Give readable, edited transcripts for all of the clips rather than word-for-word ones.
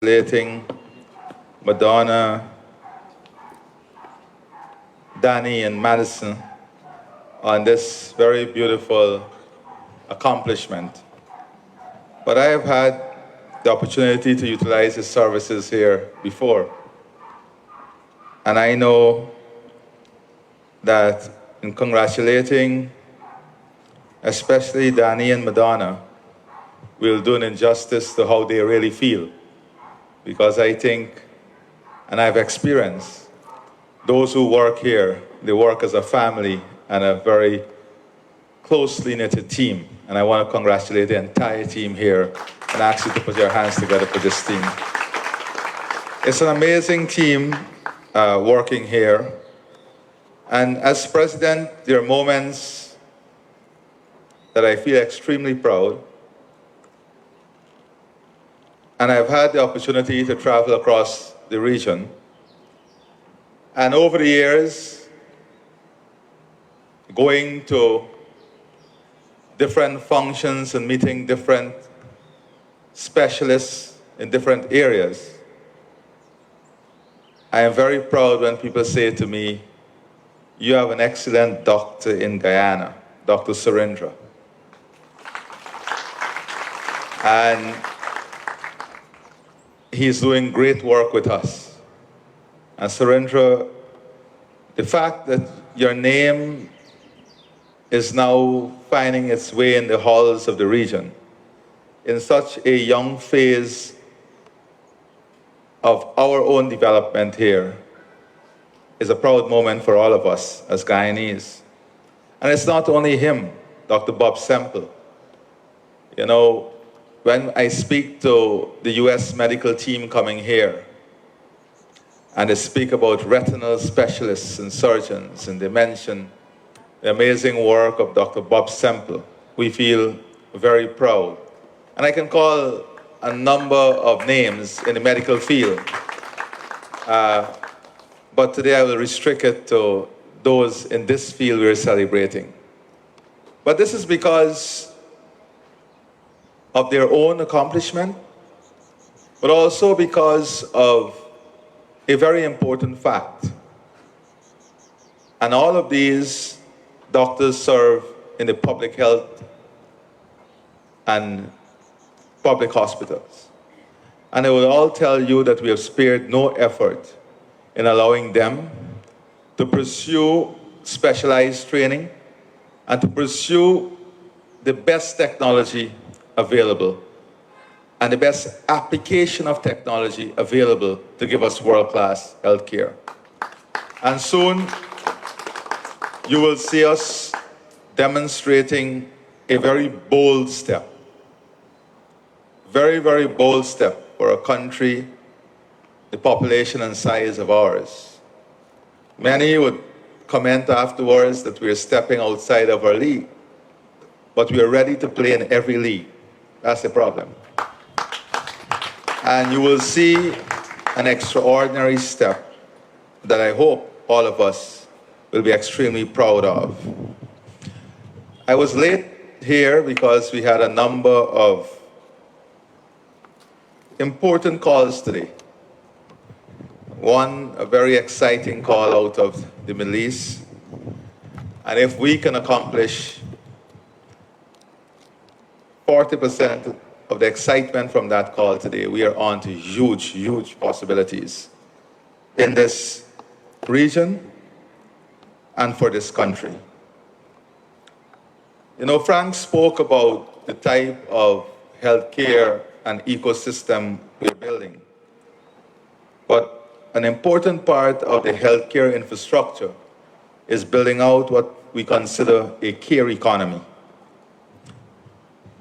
congratulating Madonna, Danny, and Madison on this very beautiful accomplishment. But I have had the opportunity to utilize his services here before. And I know that in congratulating especially Danny and Madonna, we'll do an injustice to how they really feel. Because I think, and I've experienced, those who work here, they work as a family and a very closely knitted team. And I want to congratulate the entire team here and ask you to put your hands together for this team. It's an amazing team working here. And as president, there are moments that I feel extremely proud. And I've had the opportunity to travel across the region. And over the years, going to different functions and meeting different specialists in different areas, I am very proud when people say to me, "You have an excellent doctor in Guyana, Dr. Surendra." And he's doing great work with us. And Surendra, the fact that your name is now finding its way in the halls of the region in such a young phase of our own development here is a proud moment for all of us as Guyanese. And it's not only him, Dr. Bob Semple. You know, when I speak to the US medical team coming here, and they speak about retinal specialists and surgeons, and they mention the amazing work of Dr. Bob Semple, we feel very proud. And I can call a number of names in the medical field, but today I will restrict it to those in this field we're celebrating. But this is because of their own accomplishment, but also because of a very important fact. And all of these doctors serve in the public health and public hospitals. And they will all tell you that we have spared no effort in allowing them to pursue specialized training and to pursue the best technology available and the best application of technology available to give us world-class healthcare. And soon, you will see us demonstrating a very bold step, very, very bold step for a country the population and size of ours. Many would comment afterwards that we are stepping outside of our league, but we are ready to play in every league. That's the problem. And you will see an extraordinary step that I hope all of us will be extremely proud of. I was late here because we had a number of important calls today. One, a very exciting call out of the Middle East. And if we can accomplish 40% of the excitement from that call today, we are on to huge, huge possibilities in this region and for this country. You know, Frank spoke about the type of healthcare and ecosystem we're building. But an important part of the healthcare infrastructure is building out what we consider a care economy.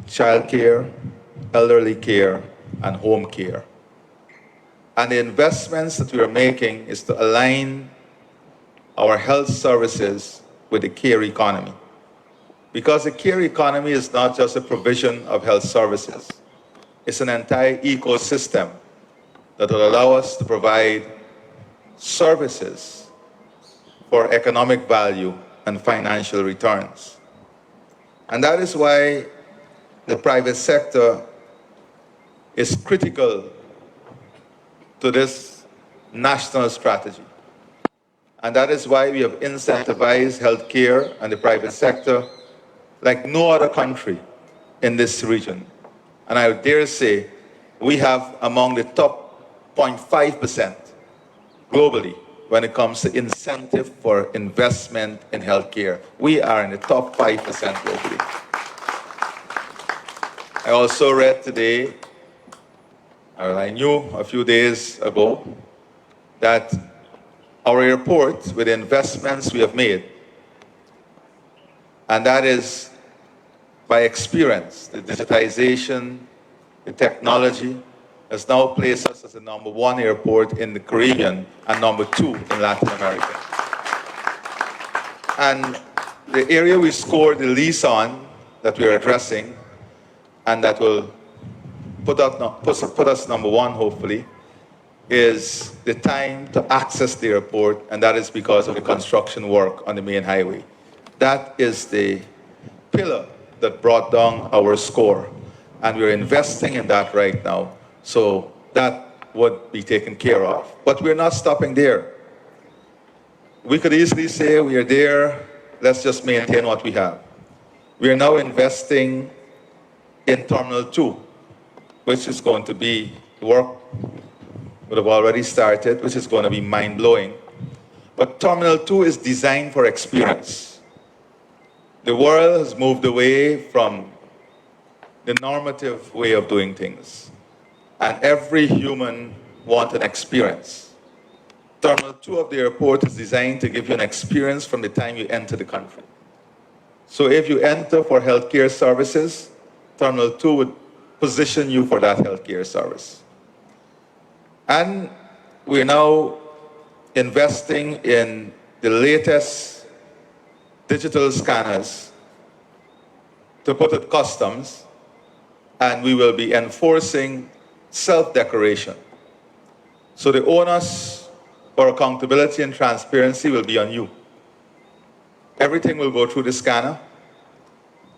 Child care, elderly care, and home care. And the investments that we are making is to align our health services with the care economy. Because the care economy is not just a provision of health services. It's an entire ecosystem that will allow us to provide services for economic value and financial returns. And that is why the private sector is critical to this national strategy. And that is why we have incentivized healthcare and the private sector like no other country in this region. And I dare say we have among the top 0.5% globally when it comes to incentive for investment in healthcare. We are in the top 5% globally. I also read today, or I knew a few days ago, that our airport, with the investments we have made, and that is by experience, the digitization, the technology, has now placed us as the #1 airport in the Caribbean and #2 in Latin America. And the area we scored the least on, that we are addressing, and that will put us #1, hopefully, is the time to access the airport, and that is because of the construction work on the main highway. That is the pillar that brought down our score, and we're investing in that right now, so that would be taken care of. But we're not stopping there. We could easily say we are there, let's just maintain what we have. We are now investing in Terminal 2, which is going to be, work would have already started, which is going to be mind-blowing. But Terminal 2 is designed for experience. The world has moved away from the normative way of doing things, and every human wants an experience. Terminal 2 of the airport is designed to give you an experience from the time you enter the country. So if you enter for healthcare services, Terminal 2 would position you for that healthcare service. And we're now investing in the latest digital scanners to put at customs, and we will be enforcing self-declaration. So the onus for accountability and transparency will be on you. Everything will go through the scanner,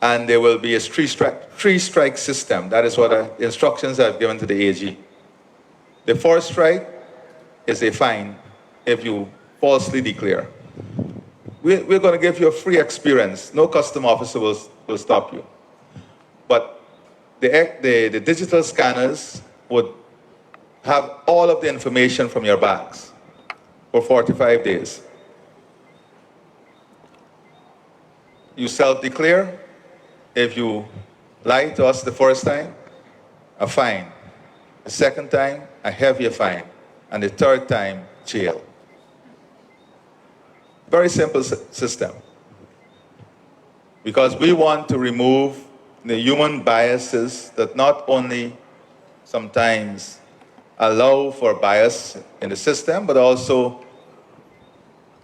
and there will be a three-strike system. That is what the instructions I've given to the AG. The first strike is a fine if you falsely declare. We're going to give you a free experience. No custom officer will stop you. But the digital scanners would have all of the information from your bags for 45 days. You self-declare. If you lie to us the first time, a fine. The second time, a heavier fine. And the third time, jail. Very simple system. Because we want to remove the human biases that not only sometimes allow for bias in the system, but also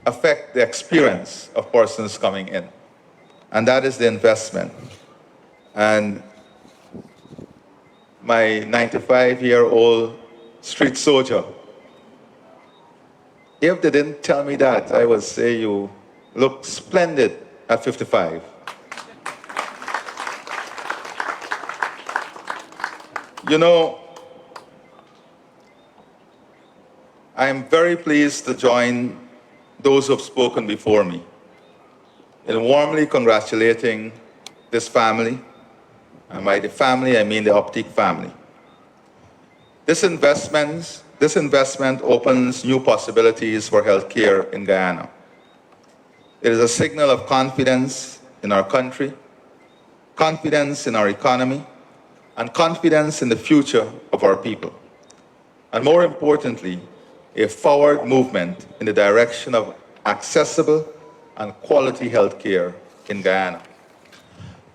affect the experience of persons coming in. And that is the investment. And my 95-year-old street soldier, if they didn't tell me that, I would say you look splendid at 55. You know, I am very pleased to join those who have spoken before me in warmly congratulating this family. And by the family, I mean the Optique family. This investment opens new possibilities for healthcare in Guyana. It is a signal of confidence in our country, confidence in our economy, and confidence in the future of our people. And more importantly, a forward movement in the direction of accessible and quality healthcare in Guyana.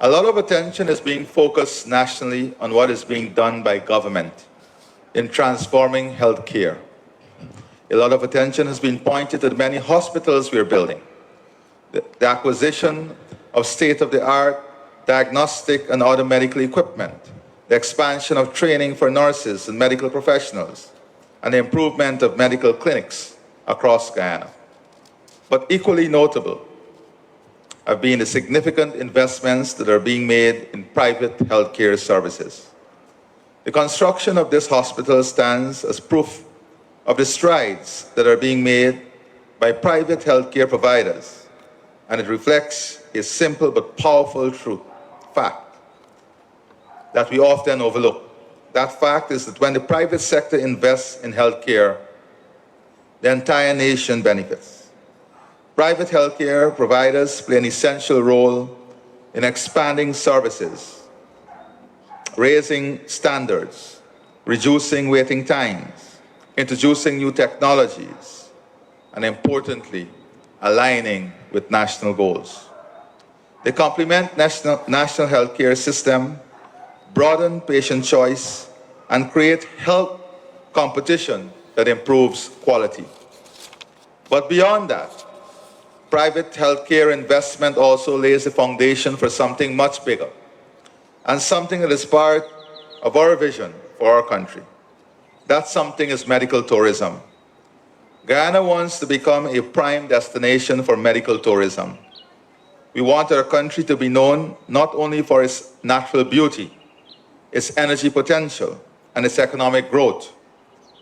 A lot of attention is being focused nationally on what is being done by government in transforming healthcare. A lot of attention has been pointed to the many hospitals we are building, the acquisition of state-of-the-art diagnostic and other medical equipment, the expansion of training for nurses and medical professionals, and the improvement of medical clinics across Guyana. But equally notable have been the significant investments that are being made in private healthcare services. The construction of this hospital stands as proof of the strides that are being made by private healthcare providers, and it reflects a simple but powerful fact that we often overlook. That fact is that when the private sector invests in healthcare, the entire nation benefits. Private healthcare providers play an essential role in expanding services, raising standards, reducing waiting times, introducing new technologies, and importantly, aligning with national goals. They complement national healthcare system, broaden patient choice, and create health competition that improves quality. But beyond that, private healthcare investment also lays the foundation for something much bigger, and something that is part of our vision for our country. That something is medical tourism. Guyana wants to become a prime destination for medical tourism. We want our country to be known not only for its natural beauty, its energy potential, and its economic growth,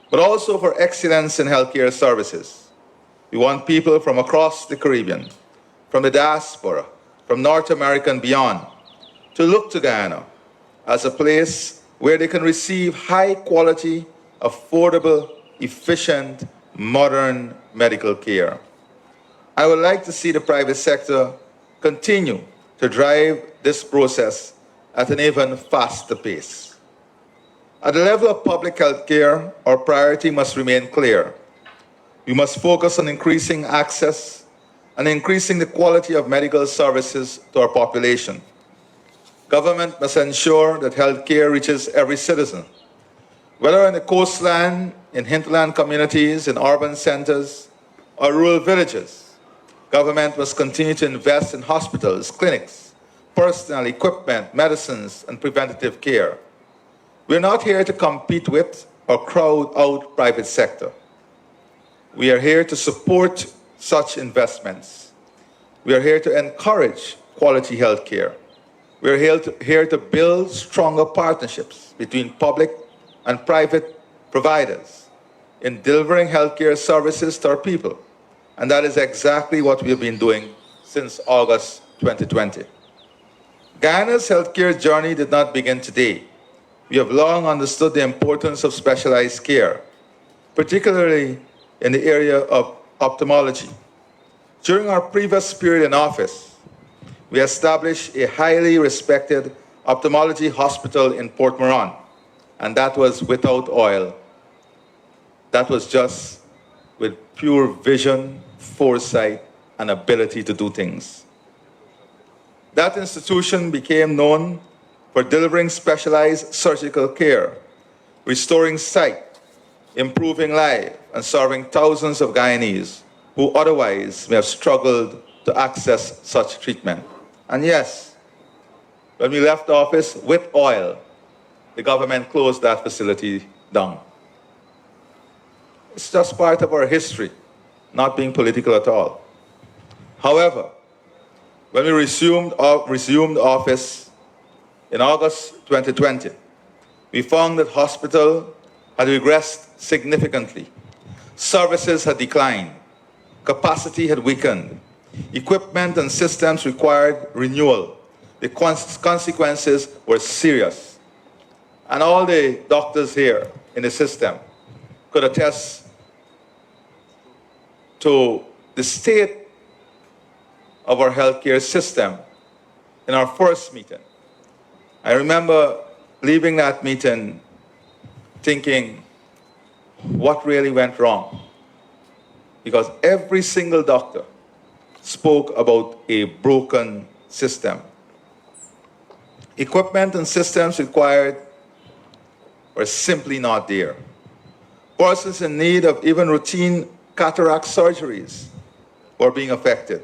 but also for excellence in healthcare services. We want people from across the Caribbean, from the diaspora, from North America and beyond, to look to Guyana as a place where they can receive high quality, affordable, efficient, modern medical care. I would like to see the private sector continue to drive this process at an even faster pace. At the level of public health care, our priority must remain clear. We must focus on increasing access and increasing the quality of medical services to our population. Government must ensure that health care reaches every citizen, whether in the coastline, in hinterland communities, in urban centers, or rural villages. Government must continue to invest in hospitals, clinics, personnel, equipment, medicines, and preventative care. We're not here to compete with or crowd out private sector. We are here to support such investments. We are here to encourage quality health care. We are here to build stronger partnerships between public and private providers in delivering healthcare services to our people. And that is exactly what we have been doing since August 2020. Guyana's healthcare journey did not begin today. We have long understood the importance of specialized care, particularly in the area of ophthalmology. During our previous period in office, we established a highly respected ophthalmology hospital in Port Moran, and that was without oil. That was just with pure vision, foresight, and ability to do things. That institution became known for delivering specialized surgical care, restoring sight, improving life, and serving thousands of Guyanese who otherwise may have struggled to access such treatment. And yes, when we left office with oil, the government closed that facility down. It's just part of our history, not being political at all. However, when we resumed office in August 2020, we found that hospital had regressed significantly. Services had declined, capacity had weakened, equipment and systems required renewal. The consequences were serious. And all the doctors here in the system could attest to the state of our healthcare system in our first meeting. I remember leaving that meeting thinking, what really went wrong? Because every single doctor spoke about a broken system. Equipment and systems required were simply not there. Persons in need of even routine cataract surgeries were being affected.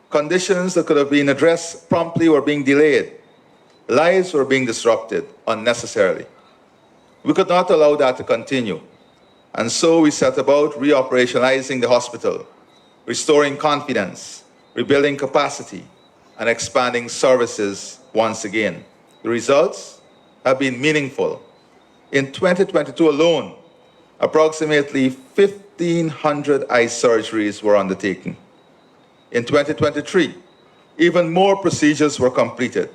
Conditions that could have been addressed promptly were being delayed. Lives were being disrupted unnecessarily. We could not allow that to continue. And so we set about reoperationalizing the hospital, restoring confidence, rebuilding capacity, and expanding services once again. The results have been meaningful. In 2022 alone, approximately 1,500 eye surgeries were undertaken. In 2023, even more procedures were completed.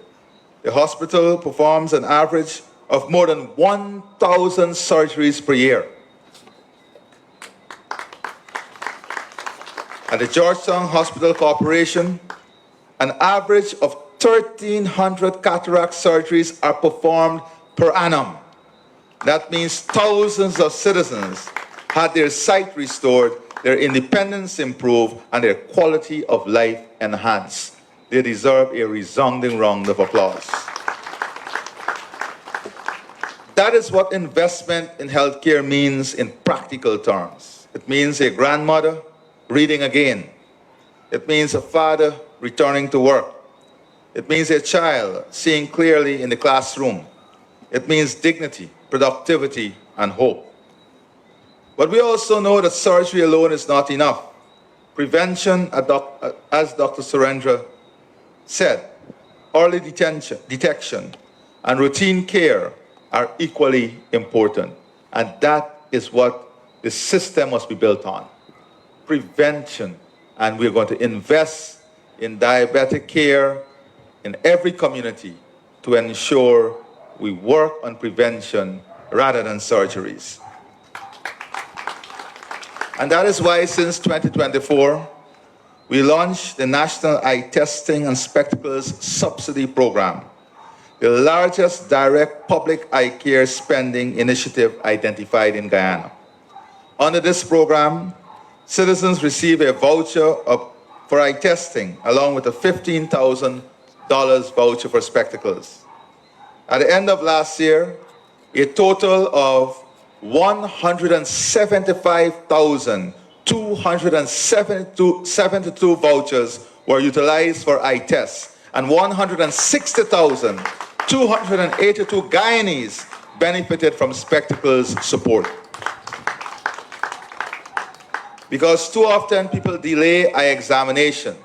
The hospital performs an average of more than 1,000 surgeries per year. At the Georgetown Hospital Corporation, an average of 1,300 cataract surgeries are performed per annum. That means thousands of citizens had their sight restored, their independence improved, and their quality of life enhanced. They deserve a resounding round of applause. That is what investment in healthcare means in practical terms. It means a grandmother reading again. It means a father returning to work. It means a child seeing clearly in the classroom. It means dignity, productivity, and hope. But we also know that surgery alone is not enough. Prevention, as Dr. Surendra said, early detection and routine care are equally important. And that is what the system must be built on. Prevention. And we're going to invest in diabetic care in every community to ensure we work on prevention rather than surgeries. And that is why since 2024, we launched the National Eye Testing and Spectacles Subsidy Program, the largest direct public eye care spending initiative identified in Guyana. Under this program, citizens receive a voucher for eye testing, along with a $15,000 voucher for spectacles. At the end of last year, a total of 175,272 vouchers were utilized for eye tests, and 160,282 Guyanese benefited from spectacles support. Because too often people delay eye examination,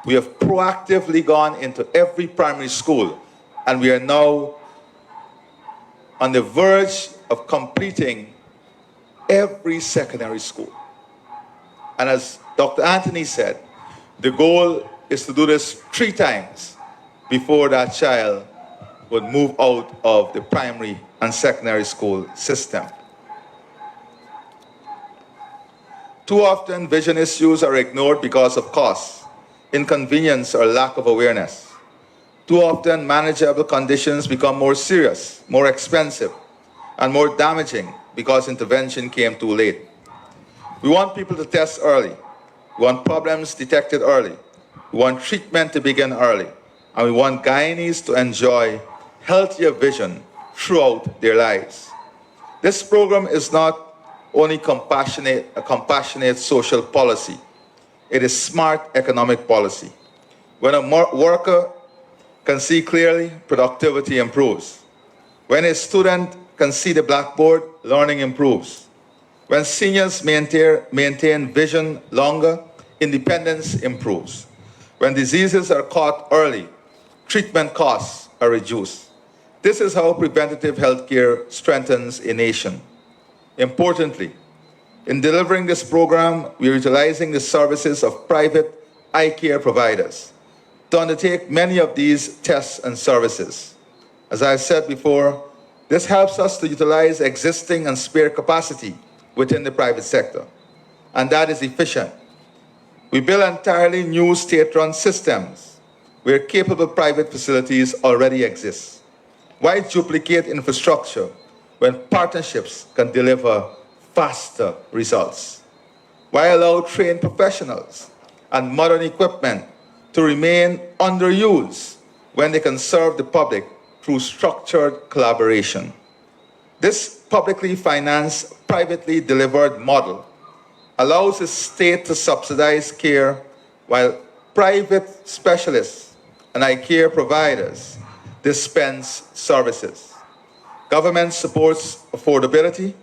we have proactively gone into every primary school, and we are now on the verge of completing every secondary school. And as Dr. Anthony said, the goal is to do this 3 times before that child would move out of the primary and secondary school system. Too often, vision issues are ignored because of cost, inconvenience, or lack of awareness. Too often, manageable conditions become more serious, more expensive, and more damaging because intervention came too late. We want people to test early. We want problems detected early. We want treatment to begin early. And we want Guyanese to enjoy healthier vision throughout their lives. This program is not only a compassionate social policy. It is smart economic policy. When a worker can see clearly, productivity improves. When a student can see the blackboard, learning improves. When seniors maintain vision longer, independence improves. When diseases are caught early, treatment costs are reduced. This is how preventative healthcare strengthens a nation. Importantly, in delivering this program, we are utilizing the services of private eye care providers to undertake many of these tests and services. As I've said before, this helps us to utilize existing and spare capacity within the private sector, and that is efficient. We build entirely new state-run systems where capable private facilities already exist. Why duplicate infrastructure when partnerships can deliver faster results? Why allow trained professionals and modern equipment to remain underused when they can serve the public through structured collaboration? This publicly financed, privately delivered model allows the state to subsidize care while private specialists and eye care providers dispense services. Government supports affordability.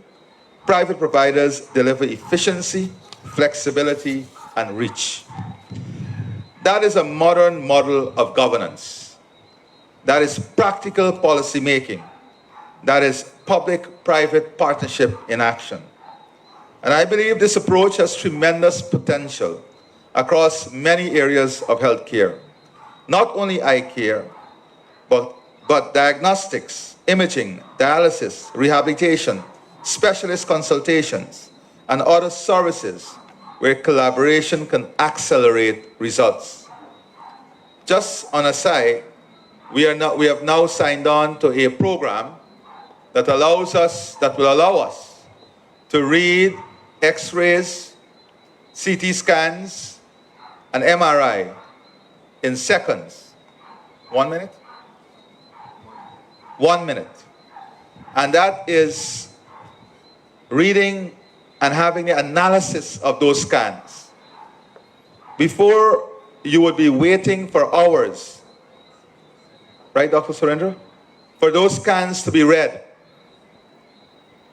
Private providers deliver efficiency, flexibility, and reach. That is a modern model of governance. That is practical policy making. That is public-private partnership in action. And I believe this approach has tremendous potential across many areas of healthcare. Not only eye care, but diagnostics, imaging, dialysis, rehabilitation, specialist consultations, and other services where collaboration can accelerate results. Just on a side, we have now signed on to a program that will allow us to read X-rays, CT scans, and MRI in seconds. 1 minute? 1 minute. And that is reading and having the analysis of those scans. Before, you would be waiting for hours, right, Dr. Surendra, for those scans to be read.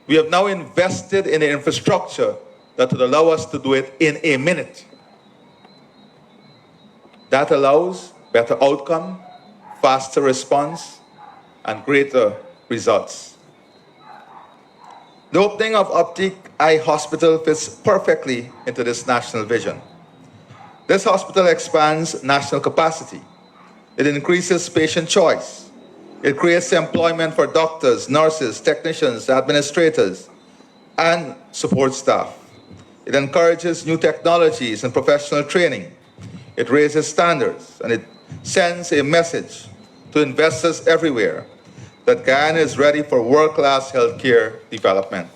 We have now invested in the infrastructure that would allow us to do it in a minute. That allows better outcome, faster response, and greater results. The opening of Optique Eye Hospital fits perfectly into this national vision. This hospital expands national capacity. It increases patient choice. It creates employment for doctors, nurses, technicians, administrators, and support staff. It encourages new technologies and professional training. It raises standards, and it sends a message to investors everywhere that Guyana is ready for world-class healthcare development.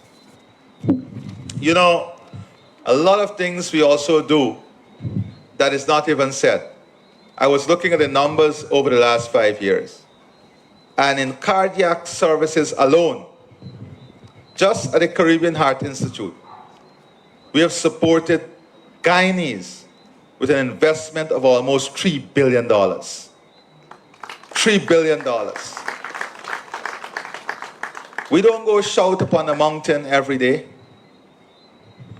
You know, a lot of things we also do that is not even said. I was looking at the numbers over the last 5 years. And in cardiac services alone, just at the Caribbean Heart Institute, we have supported Guyanese with an investment of almost $3 billion. $3 billion. We don't go shout upon a mountain every day,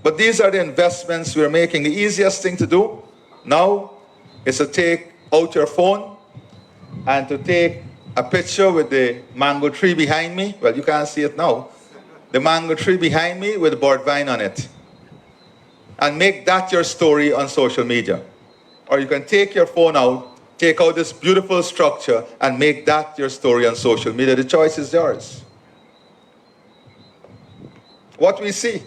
but these are the investments we're making. The easiest thing to do now is to take out your phone and to take a picture with the mango tree behind me. Well, you can't see it now. The mango tree behind me with the board vine on it. And make that your story on social media. Or you can take your phone out, take out this beautiful structure, and make that your story on social media. The choice is yours. What we see,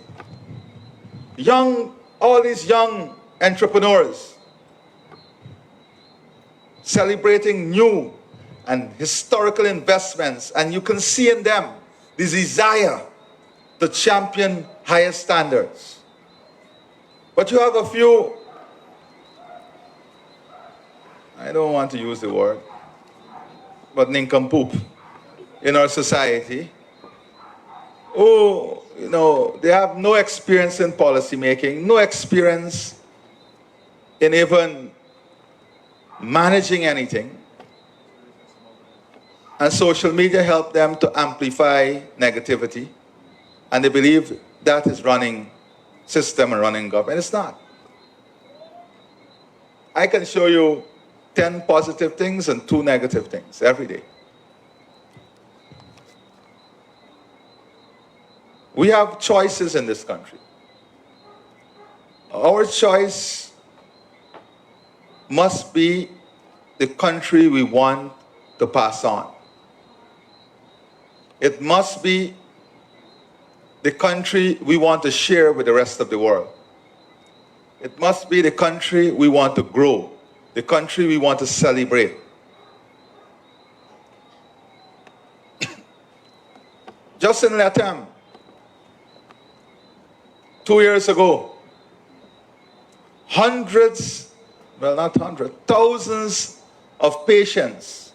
all these young entrepreneurs celebrating new and historical investments, and you can see in them the desire to champion higher standards. But you have a few, I don't want to use the word, but nincompoop in our society who, they have no experience in policy making, no experience in even managing anything. And social media help them to amplify negativity. And they believe that is running system and running government. It's not. I can show you 10 positive things and 2 negative things every day. We have choices in this country. Our choice must be the country we want to pass on. It must be the country we want to share with the rest of the world. It must be the country we want to grow, the country we want to celebrate. Just in Latam, 2 years ago, thousands of patients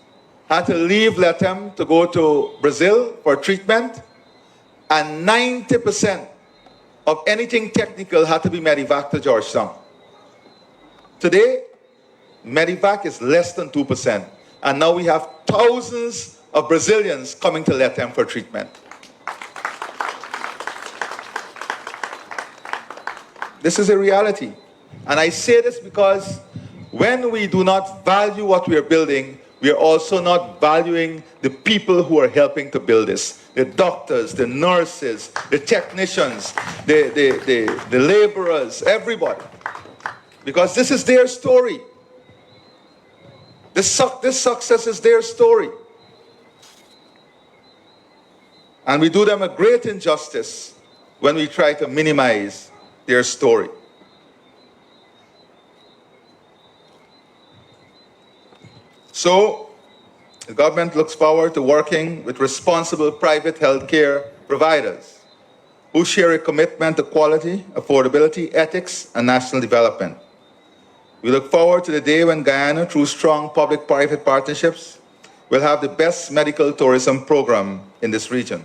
had to leave Latam to go to Brazil for treatment, and 90% of anything technical had to be medevac to Georgetown. Today, medevac is less than 2%, and now we have thousands of Brazilians coming to Latam for treatment. This is a reality. And I say this because when we do not value what we are building, we are also not valuing the people who are helping to build this. The doctors, the nurses, the technicians, the laborers, everybody. Because this is their story. This success is their story. And we do them a great injustice when we try to minimize their story. So, the government looks forward to working with responsible private healthcare providers who share a commitment to quality, affordability, ethics, and national development. We look forward to the day when Guyana, through strong public-private partnerships, will have the best medical tourism program in this region.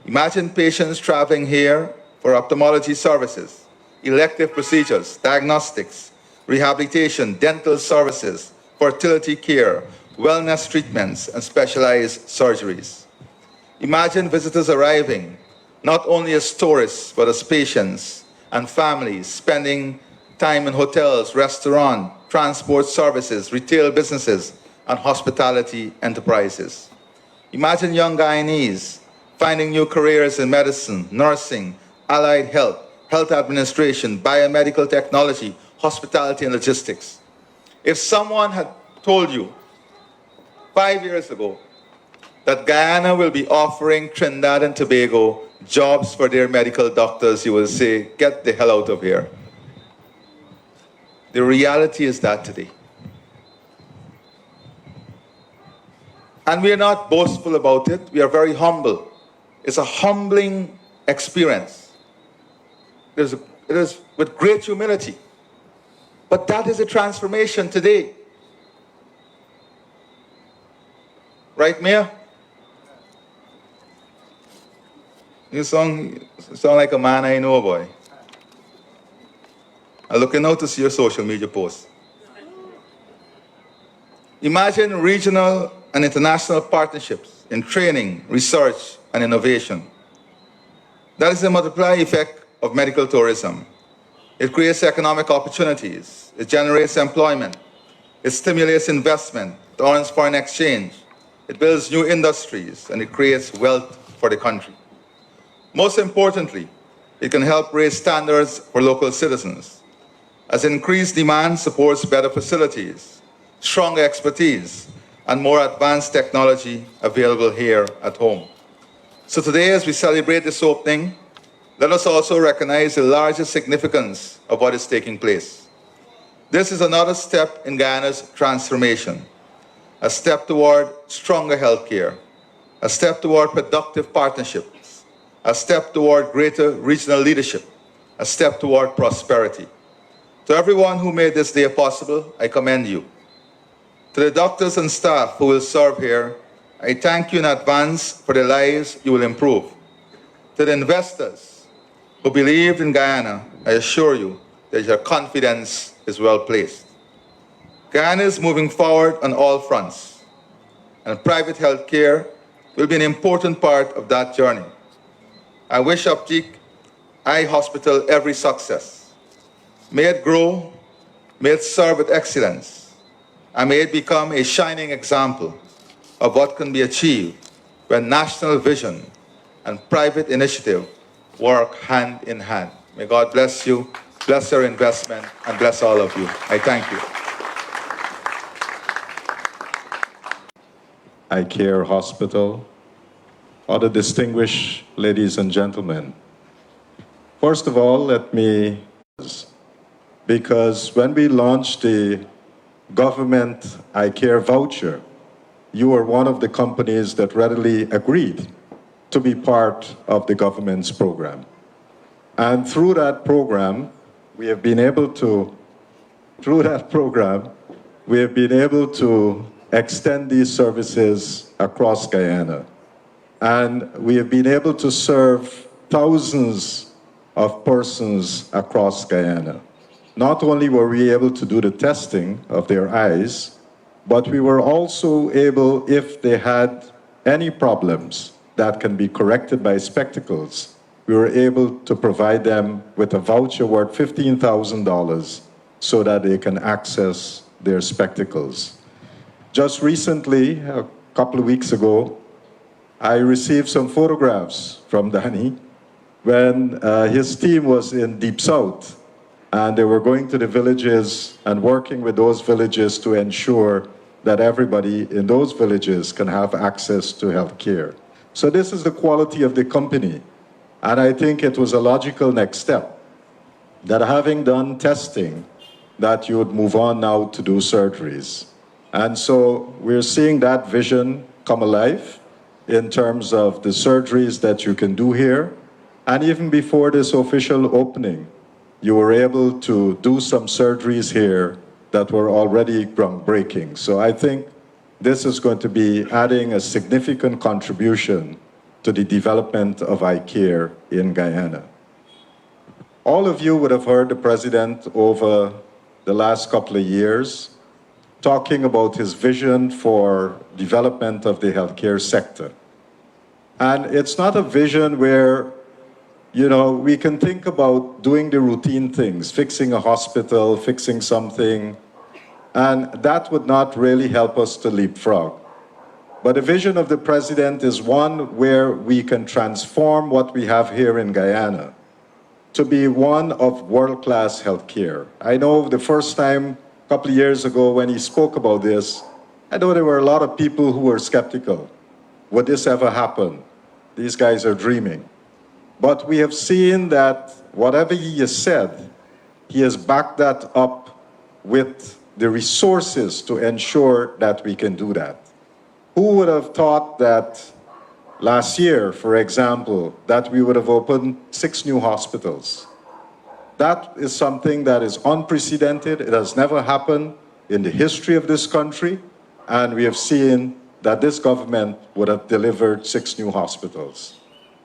Imagine patients traveling here for ophthalmology services, elective procedures, diagnostics, rehabilitation, dental services, fertility care, wellness treatments, and specialized surgeries. Imagine visitors arriving not only as tourists, but as patients and families, spending time in hotels, restaurants, transport services, retail businesses, and hospitality enterprises. Imagine young Guyanese finding new careers in medicine, nursing, allied health, health administration, biomedical technology, hospitality, and logistics. If someone had told you 5 years ago that Guyana will be offering Trinidad and Tobago jobs for their medical doctors, you will say, get the hell out of here. The reality is that today. And we are not boastful about it. We are very humble. It's a humbling experience. It is with great humility. But that is a transformation today. Right, Mayor? You sound like a man I know, boy. I'm looking out to see your social media posts. Imagine regional and international partnerships in training, research, and innovation. That is the multiplier effect of medical tourism. It creates economic opportunities. It generates employment. It stimulates investment. It earns foreign exchange. It builds new industries, and it creates wealth for the country. Most importantly, it can help raise standards for local citizens, as increased demand supports better facilities, stronger expertise, and more advanced technology available here at home. So today, as we celebrate this opening, let us also recognize the larger significance of what is taking place. This is another step in Guyana's transformation, a step toward stronger healthcare, a step toward productive partnerships, a step toward greater regional leadership, a step toward prosperity. To everyone who made this day possible, I commend you. To the doctors and staff who will serve here, I thank you in advance for the lives you will improve. To the investors who believed in Guyana, I assure you that your confidence is well placed. Guyana is moving forward on all fronts, and private health care will be an important part of that journey. I wish Optique Eye Hospital every success. May it grow, may it serve with excellence, and may it become a shining example of what can be achieved when national vision and private initiative work hand in hand. May God bless you, bless your investment, and bless all of you. I thank you. Eye Care Hospital, other distinguished ladies and gentlemen. First of all, because when we launched the government eye care voucher, you were one of the companies that readily agreed to be part of the government's program. And through that program, we have been able to extend these services across Guyana. And we have been able to serve thousands of persons across Guyana. Not only were we able to do the testing of their eyes, but we were also able, if they had any problems that can be corrected by spectacles, we were able to provide them with a voucher worth $15,000 so that they can access their spectacles. Just recently, a couple of weeks ago, I received some photographs from Danny when his team was in Deep South, and they were going to the villages and working with those villages to ensure that everybody in those villages can have access to health care. So this is the quality of the company. And I think it was a logical next step that having done testing, that you would move on now to do surgeries. And so we're seeing that vision come alive in terms of the surgeries that you can do here. And even before this official opening, you were able to do some surgeries here that were already groundbreaking. So I think this is going to be adding a significant contribution to the development of eye care in Guyana. All of you would have heard the president over the last couple of years talking about his vision for development of the healthcare sector. And it's not a vision where, you know, we can think about doing the routine things, fixing a hospital, fixing something, and that would not really help us to leapfrog. But the vision of the president is one where we can transform what we have here in Guyana to be one of world-class healthcare. I know the first time, a couple of years ago, when he spoke about this, I know there were a lot of people who were skeptical. Would this ever happen? These guys are dreaming. But we have seen that whatever he has said, he has backed that up with the resources to ensure that we can do that. Who would have thought that last year, for example, that we would have opened 6 new hospitals? That is something that is unprecedented. It has never happened in the history of this country, and we have seen that this government would have delivered 6 new hospitals.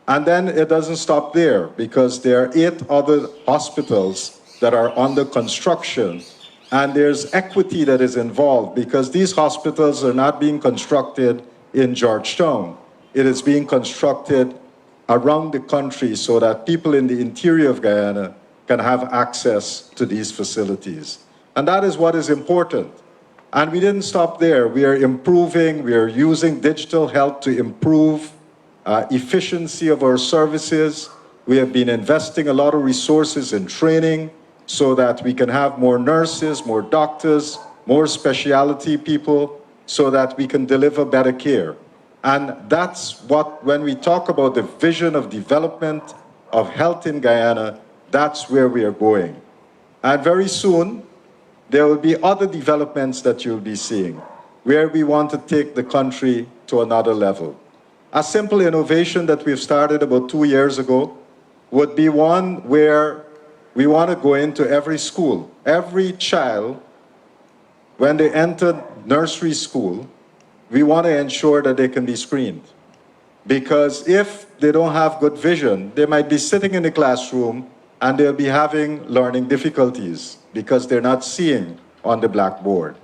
And then it doesn't stop there, because there are 8 other hospitals that are under construction. And there's equity that is involved, because these hospitals are not being constructed in Georgetown. It is being constructed around the country so that people in the interior of Guyana can have access to these facilities. And that is what is important. And we didn't stop there. We are improving, we are using digital health to improve efficiency of our services. We have been investing a lot of resources in training so that we can have more nurses, more doctors, more specialty people, so that we can deliver better care. And that's what, when we talk about the vision of development of health in Guyana, that's where we are going. And very soon, there will be other developments that you'll be seeing, where we want to take the country to another level. A simple innovation that we've started about 2 years ago would be one where we want to go into every school. Every child, when they enter nursery school, we want to ensure that they can be screened. Because if they don't have good vision, they might be sitting in the classroom and they'll be having learning difficulties because they're not seeing on the blackboard.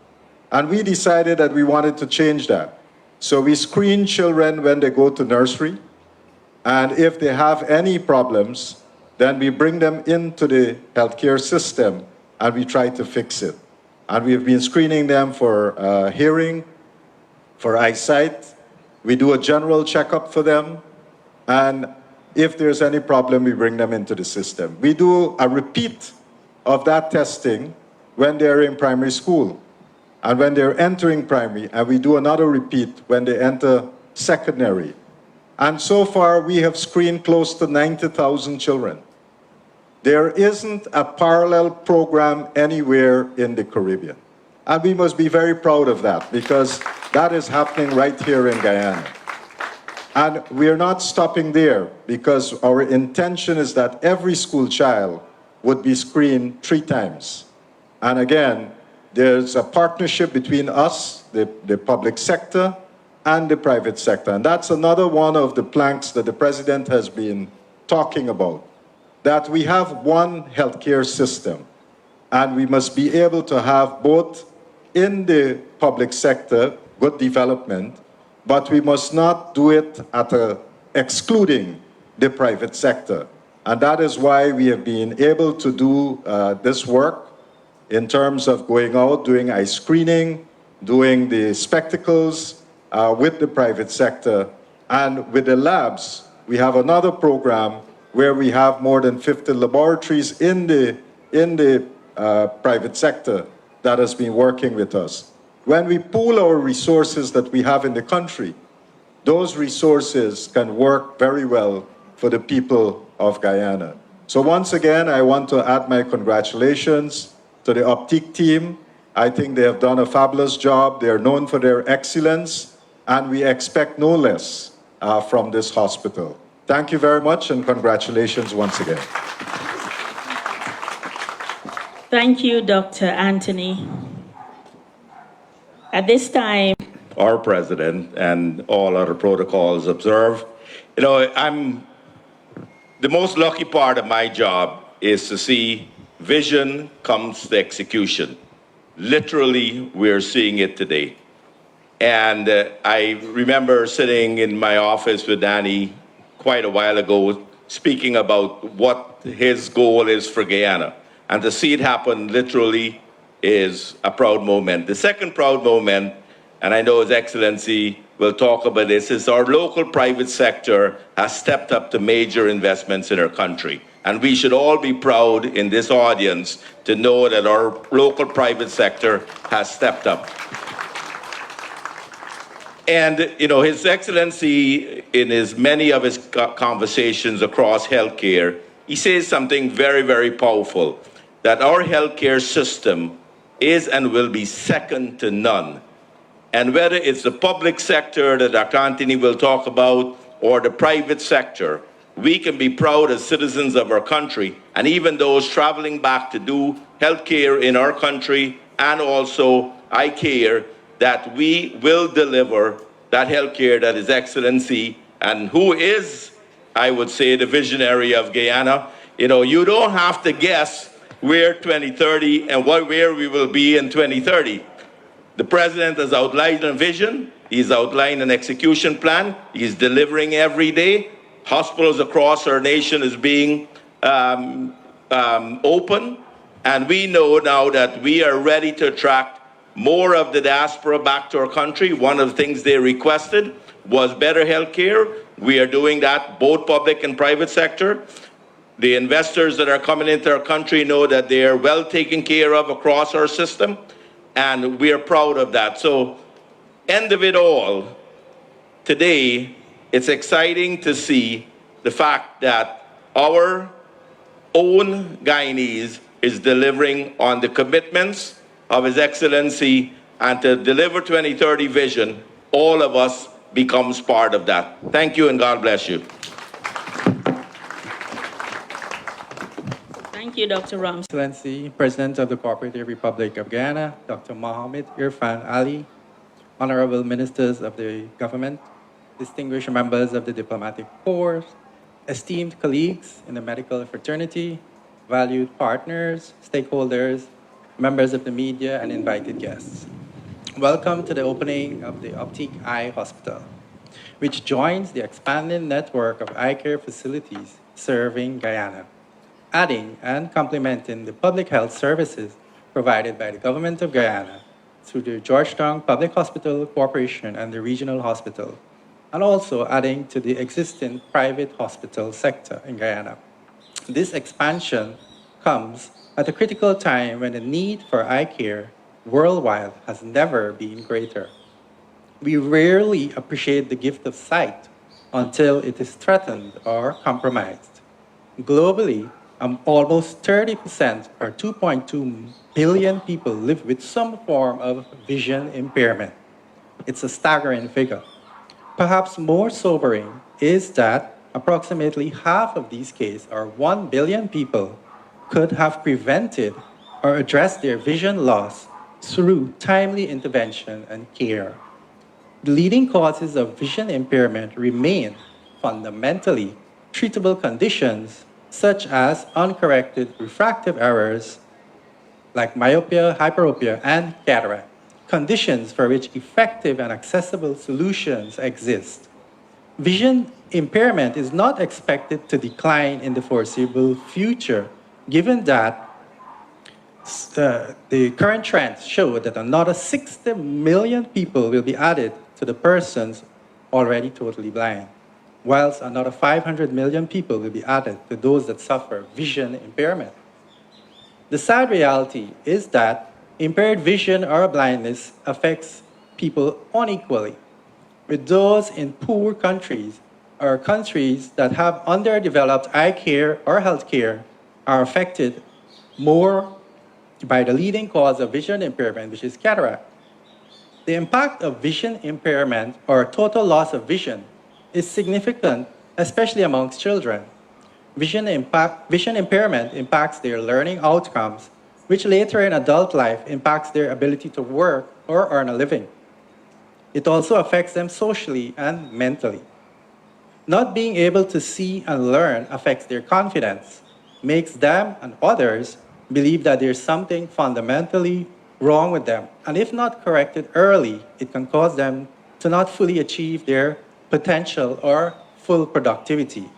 And we decided that we wanted to change that. So we screen children when they go to nursery, and if they have any problems, then we bring them into the healthcare system and we try to fix it. And we've been screening them for hearing, for eyesight. We do a general checkup for them. And if there's any problem, we bring them into the system. We do a repeat of that testing when they're in primary school and when they're entering primary. And we do another repeat when they enter secondary. And so far, we have screened close to 90,000 children. There isn't a parallel program anywhere in the Caribbean. And we must be very proud of that, because that is happening right here in Guyana. And we are not stopping there, because our intention is that every school child would be screened 3 times. And again, there's a partnership between us, the public sector, and the private sector. And that's another one of the planks that the president has been talking about, that we have one healthcare system, and we must be able to have both in the public sector good development, but we must not do it excluding the private sector. And that is why we have been able to do this work in terms of going out, doing eye screening, doing the spectacles with the private sector. And with the labs, we have another program where we have more than 50 laboratories in the private sector that has been working with us. When we pool our resources that we have in the country, those resources can work very well for the people of Guyana. So once again, I want to add my congratulations to the Optique team. I think they have done a fabulous job. They are known for their excellence, and we expect no less from this hospital. Thank you very much, and congratulations once again. Thank you, Dr. Anthony. At this time, our president and all other protocols observed. You know, the most lucky part of my job is to see vision comes to execution. Literally, we're seeing it today. And I remember sitting in my office with Danny quite a while ago, speaking about what his goal is for Guyana. And to see it happen literally is a proud moment. The second proud moment, and I know His Excellency will talk about this, is our local private sector has stepped up to major investments in our country. And we should all be proud in this audience to know that our local private sector has stepped up. And, you know, His Excellency, in many of his conversations across healthcare, he says something very, very powerful, that our healthcare system is and will be second to none. And whether it's the public sector that Dr. Anthony will talk about or the private sector, we can be proud as citizens of our country, and even those traveling back to do healthcare in our country and also eye care, that we will deliver that healthcare that His Excellency, and who is, I would say, the visionary of Guyana. You know, you don't have to guess where 2030 and where we will be in 2030. The President has outlined a vision, he's outlined an execution plan, he's delivering every day. Hospitals across our nation is being open, and we know now that we are ready to attract more of the diaspora back to our country. One of the things they requested was better health care. We are doing that, both public and private sector. The investors that are coming into our country know that they are well taken care of across our system, and we are proud of that. So, end of it all, today, it's exciting to see the fact that our own Guyanese is delivering on the commitments of His Excellency, and to deliver 2030 vision, all of us becomes part of that. Thank you, and God bless you. thank you, Dr. Rams. Excellency, President of the Cooperative Republic of Guyana, Dr. Mohammed Irfaan Ali, honorable ministers of the government, distinguished members of the diplomatic corps, esteemed colleagues in the medical fraternity, valued partners, stakeholders, members of the media, and invited guests. Welcome to the opening of the Optique Eye Hospital, which joins the expanding network of eye care facilities serving Guyana, adding and complementing the public health services provided by the government of Guyana through the Georgetown Public Hospital Corporation and the regional hospital, and also adding to the existing private hospital sector in Guyana. This expansion comes at a critical time when the need for eye care worldwide has never been greater. We rarely appreciate the gift of sight until it is threatened or compromised. Globally, almost 30%, or 2.2 billion people, live with some form of vision impairment. It's a staggering figure. Perhaps more sobering is that approximately half of these cases, or 1 billion people, could have prevented or addressed their vision loss through timely intervention and care. The leading causes of vision impairment remain fundamentally treatable conditions such as uncorrected refractive errors like myopia, hyperopia, and cataract, conditions for which effective and accessible solutions exist. Vision impairment is not expected to decline in the foreseeable future, given that The current trends show that another 60 million people will be added to the persons already totally blind, whilst another 500 million people will be added to those that suffer vision impairment. The sad reality is that impaired vision or blindness affects people unequally, with those in poor countries or countries that have underdeveloped eye care or health care are affected more by the leading cause of vision impairment, which is cataract. The impact of vision impairment or total loss of vision is significant, especially amongst children. Vision impairment impacts their learning outcomes, which later in adult life impacts their ability to work or earn a living. It also affects them socially and mentally. Not being able to see and learn affects their confidence, makes them and others believe that there's something fundamentally wrong with them. And if not corrected early, it can cause them to not fully achieve their potential or full productivity.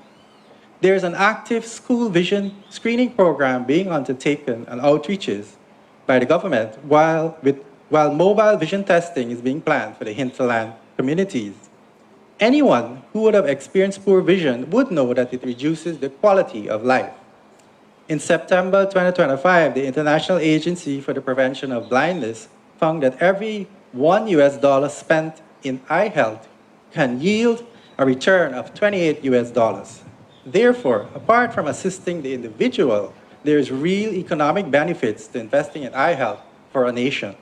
There's an active school vision screening program being undertaken and outreaches by the government while mobile vision testing is being planned for the hinterland communities. Anyone who would have experienced poor vision would know that it reduces the quality of life. In September 2025, the International Agency for the Prevention of Blindness found that every $1 spent in eye health can yield a return of $28. Therefore, apart from assisting the individual, there is real economic benefits to investing in eye health for a nation.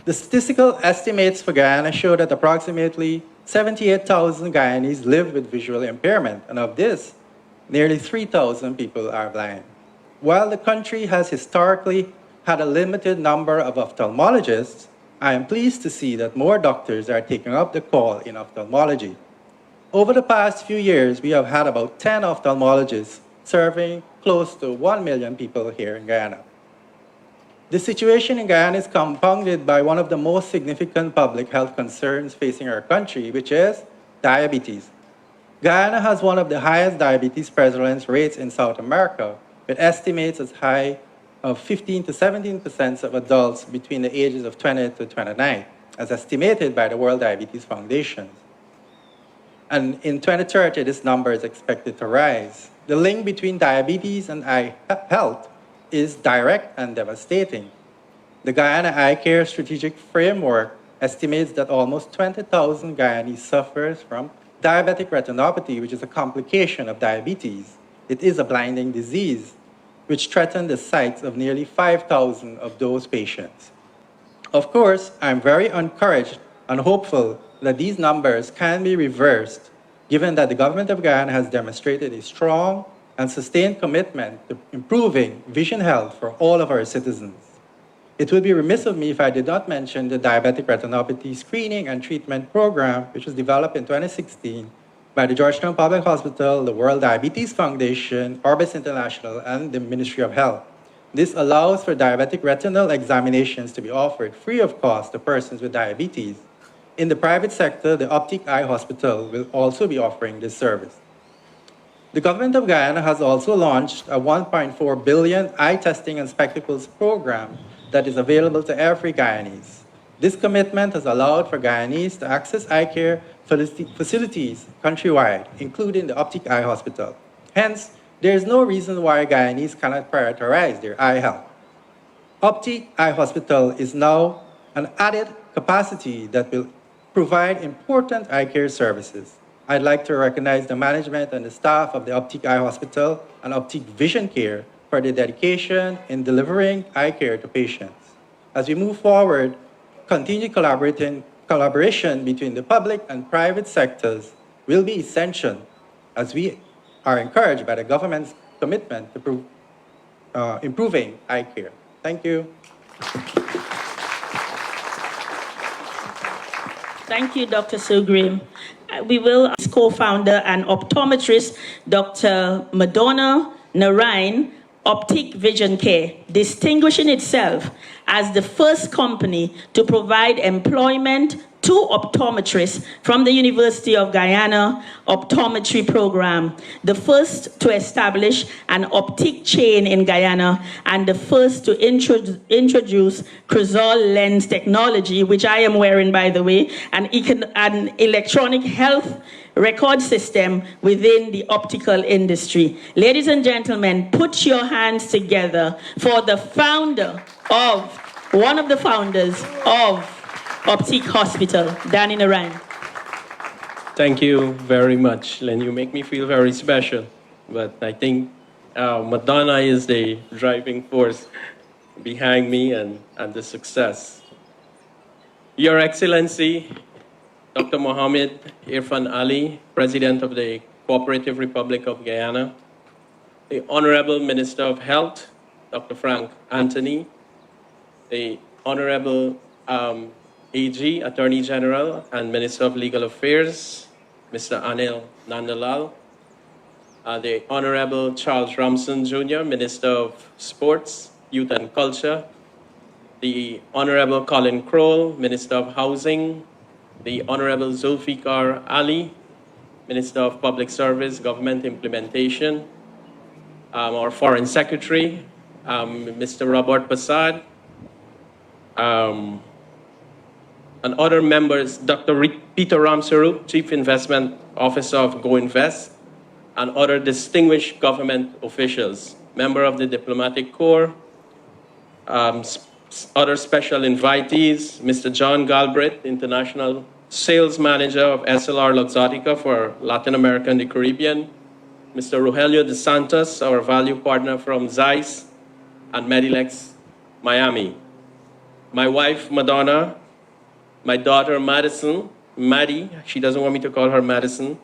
The statistical estimates for Guyana show that approximately 78,000 Guyanese live with visual impairment, and of this, nearly 3,000 people are blind. While the country has historically had a limited number of ophthalmologists, I am pleased to see that more doctors are taking up the call in ophthalmology. Over the past few years, we have had about 10 ophthalmologists serving close to 1 million people here in Guyana. The situation in Guyana is compounded by one of the most significant public health concerns facing our country, which is diabetes. Guyana has one of the highest diabetes prevalence rates in South America, with estimates as high of 15 to 17% of adults between the ages of 20 to 29, as estimated by the World Diabetes Foundation. And in 2030, this number is expected to rise. The link between diabetes and eye health is direct and devastating. The Guyana Eye Care Strategic Framework estimates that almost 20,000 Guyanese suffers from diabetic retinopathy, which is a complication of diabetes. It is a blinding disease, which threatens the sight of nearly 5,000 of those patients. Of course, I'm very encouraged and hopeful that these numbers can be reversed, given that the government of Guyana has demonstrated a strong and sustained commitment to improving vision health for all of our citizens. It would be remiss of me if I did not mention the diabetic retinopathy screening and treatment program, which was developed in 2016 by the Georgetown Public Hospital, the World Diabetes Foundation, Orbis International, and the Ministry of Health. This allows for diabetic retinal examinations to be offered free of cost to persons with diabetes. In the private sector, the Optique Eye Hospital will also be offering this service. The government of Guyana has also launched a 1.4 billion eye testing and spectacles program that is available to every Guyanese. This commitment has allowed for Guyanese to access eye care facilities countrywide, including the Optique Eye Hospital. Hence, there is no reason why Guyanese cannot prioritize their eye health. Optique Eye Hospital is now an added capacity that will provide important eye care services. I'd like to recognize the management and the staff of the Optique Eye Hospital and Optique Vision Care for their dedication in delivering eye care to patients. As we move forward, continued collaboration between the public and private sectors will be essential as we are encouraged by the government's commitment to improving eye care. Thank you. Thank you, Dr. Sugrim. We will co-founder and optometrist, Dr. Madonna Narain, Optique Vision Care, distinguishing itself as the first company to provide employment two optometrists from the University of Guyana optometry program, the first to establish an Optique chain in Guyana and the first to introduce Crizal lens technology, which I am wearing, by the way, an electronic health record system within the optical industry. Ladies and gentlemen, put your hands together for the founder of, one of the founders of Optique Hospital, Danny Narang. Thank you very much, Len. You make me feel very special. But I think Madonna is the driving force behind me and the success. Your Excellency, Dr. Mohammed Irfaan Ali, President of the Cooperative Republic of Guyana, the Honorable Minister of Health, Dr. Frank Anthony, the Honorable AG, Attorney General and Minister of Legal Affairs, Mr. Anil Nandalal, the Honorable Charles Ramson Jr., Minister of Sports, Youth and Culture, the Honorable Colin Crowell, Minister of Housing, the Honorable Zulfikar Ali, Minister of Public Service, Government Implementation, our Foreign Secretary, Mr. Robert Passad, and other members, Dr. Peter Ramsarup, Chief Investment Officer of Go Invest, and other distinguished government officials, member of the Diplomatic Corps, other special invitees, Mr. John Galbraith, International Sales Manager of SLR Luxottica for Latin America and the Caribbean, Mr. Rogelio de Santos, our value partner from Zeiss and Medilex Miami, my wife, Madonna, my daughter, Maddie, she doesn't want me to call her Madison,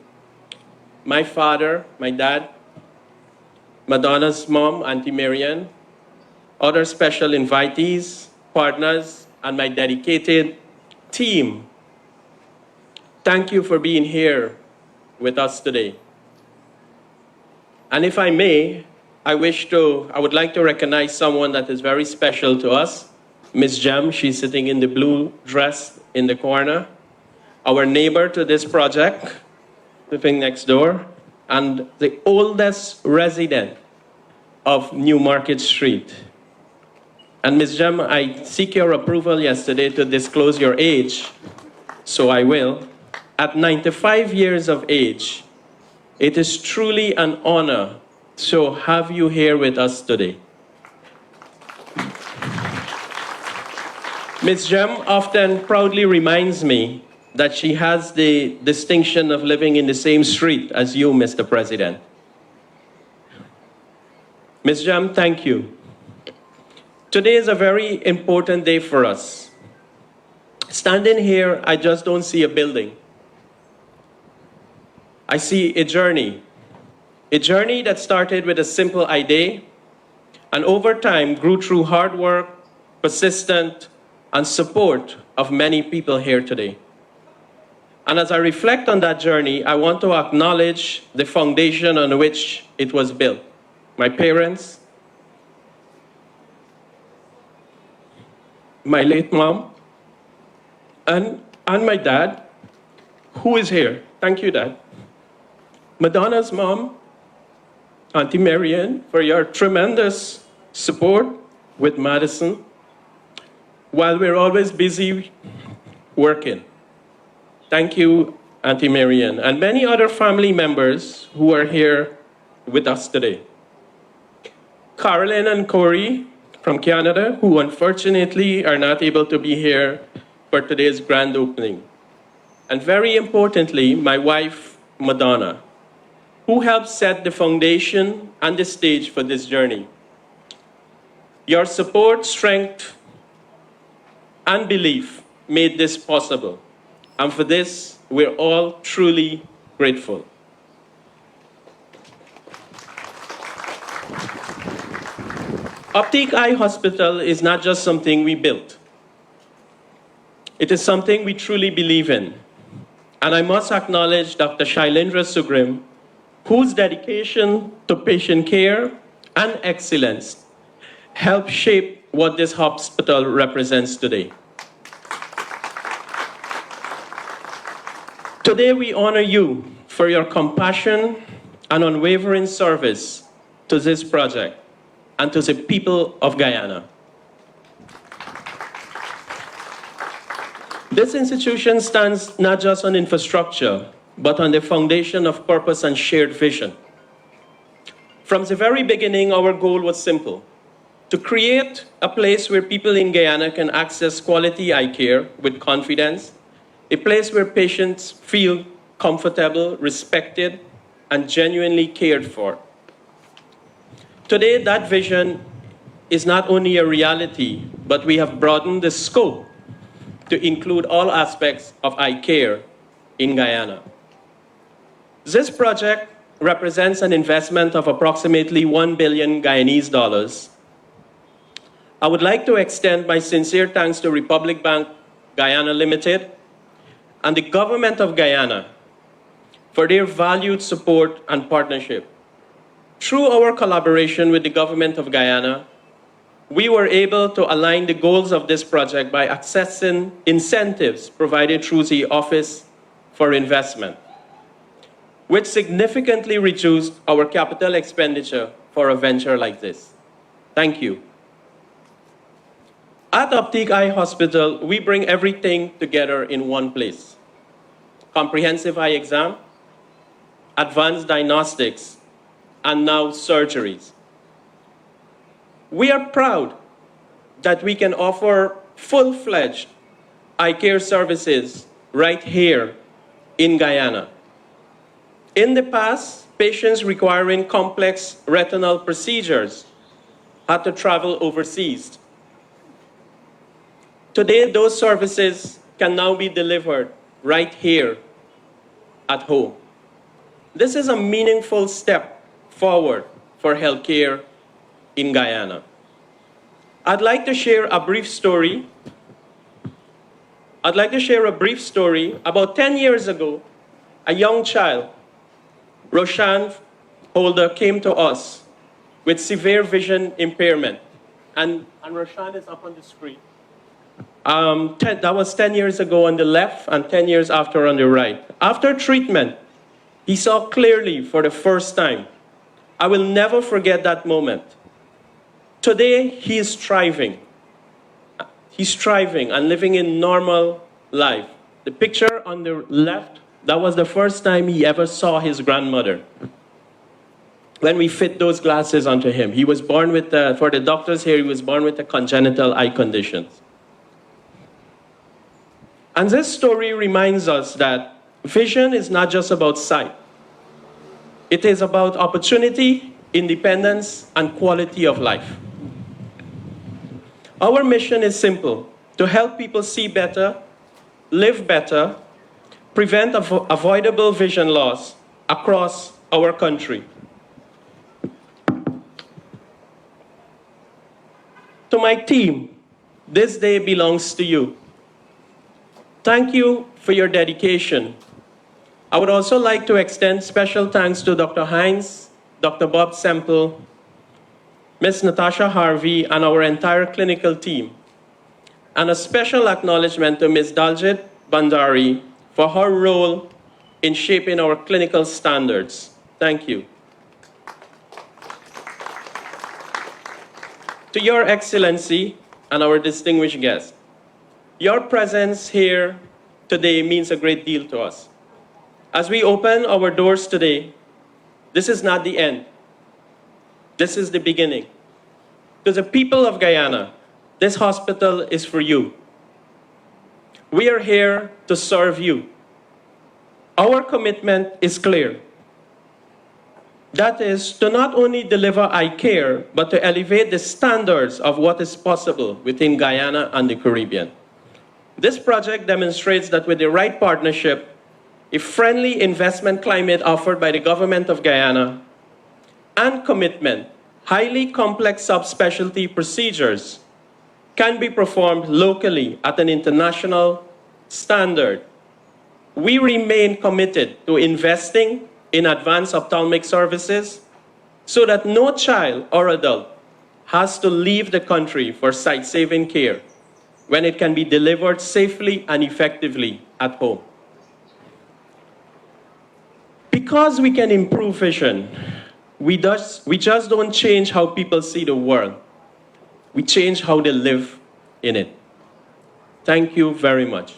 my father, my dad, Madonna's mom, Auntie Marianne, other special invitees, partners, and my dedicated team. Thank you for being here with us today. And if I may, I would like to recognize someone that is very special to us, Miss Jem. She's sitting in the blue dress in the corner, our neighbor to this project, living next door, and the oldest resident of New Market Street. And Ms. Jem, I seek your approval yesterday to disclose your age, so I will. At 95 years of age, it is truly an honor to have you here with us today. Ms. Jem often proudly reminds me that she has the distinction of living in the same street as you, Mr. President. Ms. Jem, thank you. Today is a very important day for us. Standing here, I just don't see a building. I see a journey that started with a simple idea and over time grew through hard work, persistent, and support of many people here today. And as I reflect on that journey, I want to acknowledge the foundation on which it was built. My parents, my late mom, and my dad, who is here. Thank you, Dad. Madonna's mom, Auntie Marianne, for your tremendous support with Madison, while we're always busy working. Thank you, Auntie Marianne, and many other family members who are here with us today. Carolyn and Corey from Canada, who unfortunately are not able to be here for today's grand opening. And very importantly, my wife, Madonna, who helped set the foundation and the stage for this journey. Your support, strength, and belief made this possible. And for this, we're all truly grateful. Optique Eye Hospital is not just something we built. It is something we truly believe in. And I must acknowledge Dr. Shailendra Sugrim, whose dedication to patient care and excellence helped shape what this hospital represents today. Today we honor you for your compassion and unwavering service to this project and to the people of Guyana. This institution stands not just on infrastructure, but on the foundation of purpose and shared vision. From the very beginning, our goal was simple: to create a place where people in Guyana can access quality eye care with confidence, a place where patients feel comfortable, respected, and genuinely cared for. Today, that vision is not only a reality, but we have broadened the scope to include all aspects of eye care in Guyana. This project represents an investment of approximately 1 billion Guyanese dollars. I would like to extend my sincere thanks to Republic Bank Guyana Limited and the government of Guyana for their valued support and partnership. Through our collaboration with the government of Guyana, we were able to align the goals of this project by accessing incentives provided through the Office for Investment, which significantly reduced our capital expenditure for a venture like this. Thank you. At Optique Eye Hospital, we bring everything together in one place: comprehensive eye exam, advanced diagnostics, and now surgeries. We are proud that we can offer full-fledged eye care services right here in Guyana. In the past, patients requiring complex retinal procedures had to travel overseas. Today, those services can now be delivered right here at home. This is a meaningful step forward for healthcare in Guyana. I'd like to share a brief story. About 10 years ago, a young child, Roshan Holder, came to us with severe vision impairment. And Roshan is up on the screen. That was 10 years ago on the left and 10 years after on the right. After treatment, he saw clearly for the first time. I will never forget that moment. Today, he is thriving. He's thriving and living a normal life. The picture on the left, that was the first time he ever saw his grandmother. When we fit those glasses onto him, he was born with, for the doctors here, he was born with a congenital eye condition. And this story reminds us that vision is not just about sight. It is about opportunity, independence, and quality of life. Our mission is simple: to help people see better, live better, prevent avoidable vision loss across our country. To my team, this day belongs to you. Thank you for your dedication. I would also like to extend special thanks to Dr. Hines, Dr. Bob Semple, Ms. Natasha Harvey, and our entire clinical team. And a special acknowledgement to Ms. Daljit Bandari for her role in shaping our clinical standards. Thank you. To Your Excellency and our distinguished guests, your presence here today means a great deal to us. As we open our doors today, this is not the end. This is the beginning. To the people of Guyana, this hospital is for you. We are here to serve you. Our commitment is clear. That is to not only deliver eye care, but to elevate the standards of what is possible within Guyana and the Caribbean. This project demonstrates that with the right partnership, a friendly investment climate offered by the government of Guyana, and commitment, highly complex subspecialty procedures can be performed locally at an international standard. We remain committed to investing in advanced ophthalmic services so that no child or adult has to leave the country for sight-saving care when it can be delivered safely and effectively at home. because we can improve vision, we just don't change how people see the world. We change how they live in it. Thank you very much.